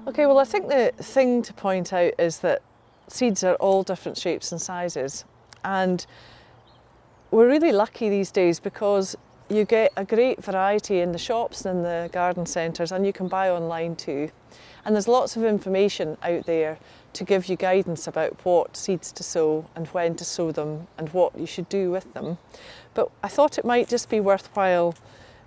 Okay, well I think the thing to point out is that seeds are all different shapes and sizes, and we're really lucky these days because you get a great variety in the shops and in the garden centres, and you can buy online too. And there's lots of information out there to give you guidance about what seeds to sow and when to sow them and what you should do with them. But I thought it might just be worthwhile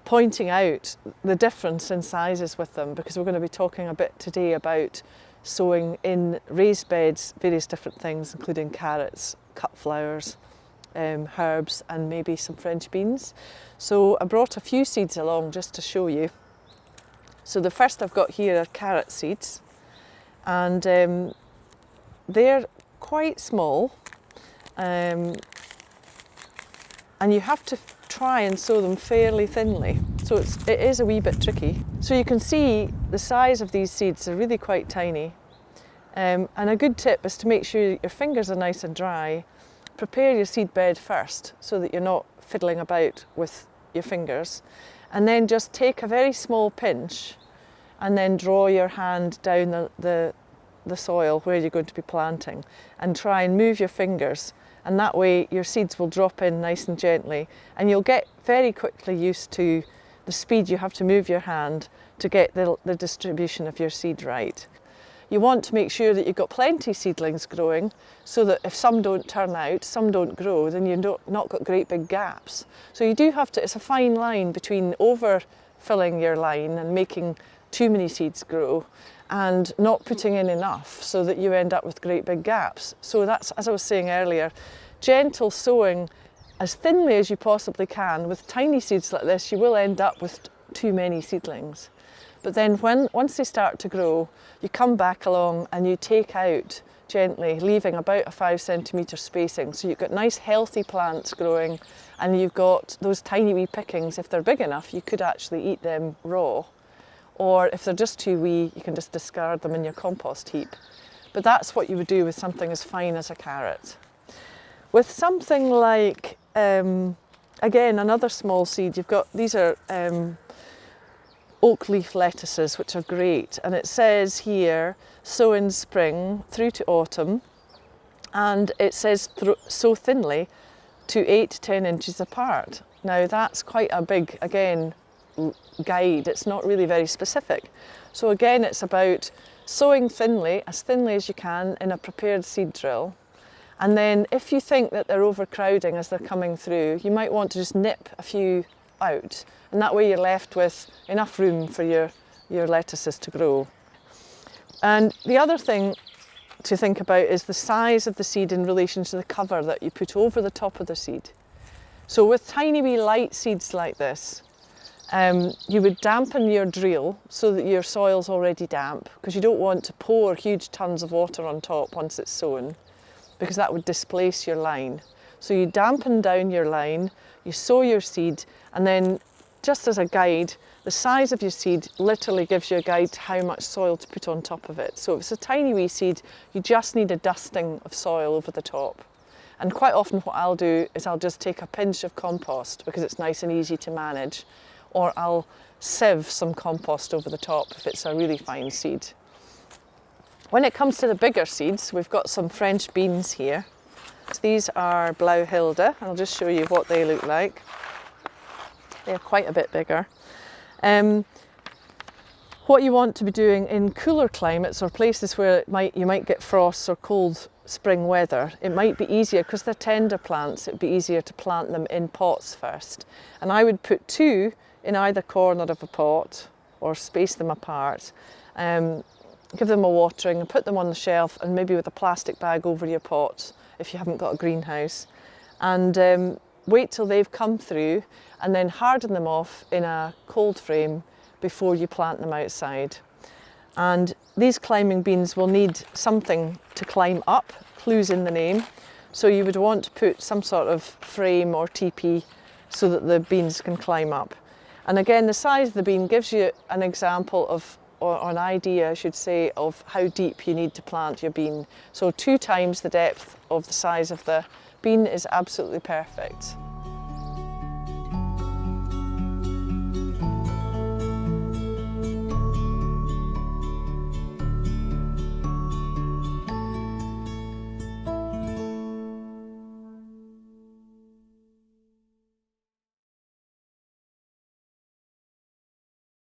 pointing out the difference in sizes with them, because we're going to be talking a bit today about sowing in raised beds, various different things, including carrots, cut flowers, herbs, and maybe some French beans. So I brought a few seeds along just to show you. So the first I've got here are carrot seeds, and they're quite small, and you have to try and sow them fairly thinly. So it is a wee bit tricky. So you can see the size of these seeds are really quite tiny. And a good tip is to make sure your fingers are nice and dry. Prepare your seed bed first so that you're not fiddling about with your fingers. And then just take a very small pinch and then draw your hand down the soil where you're going to be planting, and try and move your fingers. And that way your seeds will drop in nice and gently, and you'll get very quickly used to the speed you have to move your hand to get the distribution of your seed right. You want to make sure that you've got plenty seedlings growing, so that if some don't turn out, some don't grow, then you've not got great big gaps. So you do have to, it's a fine line between overfilling your line and making too many seeds grow, and not putting in enough so that you end up with great big gaps. So that's, as I was saying earlier, gentle sowing as thinly as you possibly can. With tiny seeds like this, you will end up with too many seedlings. But then once they start to grow, you come back along and you take out gently, leaving about a 5 centimetre spacing. So you've got nice healthy plants growing, and you've got those tiny wee pickings. If they're big enough, you could actually eat them raw. Or if they're just too wee, you can just discard them in your compost heap. But that's what you would do with something as fine as a carrot. With something like, again, another small seed, you've got, these are oak leaf lettuces, which are great. And it says here, sow in spring through to autumn. And it says sow thinly to 8 to 10 inches apart. Now that's quite a big, again, guide. It's not really very specific. So again, it's about sowing thinly as you can in a prepared seed drill. And then if you think that they're overcrowding as they're coming through, you might want to just nip a few out, and that way you're left with enough room for your lettuces to grow. And the other thing to think about is the size of the seed in relation to the cover that you put over the top of the seed. So with tiny wee light seeds like this, you would dampen your drill so that your soil's already damp, because you don't want to pour huge tons of water on top once it's sown, because that would displace your line. So you dampen down your line, you sow your seed, and then just as a guide, the size of your seed literally gives you a guide to how much soil to put on top of it. So if it's a tiny wee seed, you just need a dusting of soil over the top. And quite often what I'll do is I'll just take a pinch of compost, because it's nice and easy to manage, or I'll sieve some compost over the top if it's a really fine seed. When it comes to the bigger seeds, we've got some French beans here. So these are Blauhilde, and I'll just show you what they look like. They're quite a bit bigger. What you want to be doing in cooler climates or places where you might get frosts or cold spring weather, it might be easier, because they're tender plants, it'd be easier to plant them in pots first. And I would put 2 in either corner of a pot, or space them apart, give them a watering and put them on the shelf, and maybe with a plastic bag over your pots if you haven't got a greenhouse, and wait till they've come through, and then harden them off in a cold frame before you plant them outside. And these climbing beans will need something to climb up, clues in the name, so you would want to put some sort of frame or teepee so that the beans can climb up. And again, the size of the bean gives you an example of, or an idea, I should say, of how deep you need to plant your bean. So 2 times the depth of the size of the bean is absolutely perfect.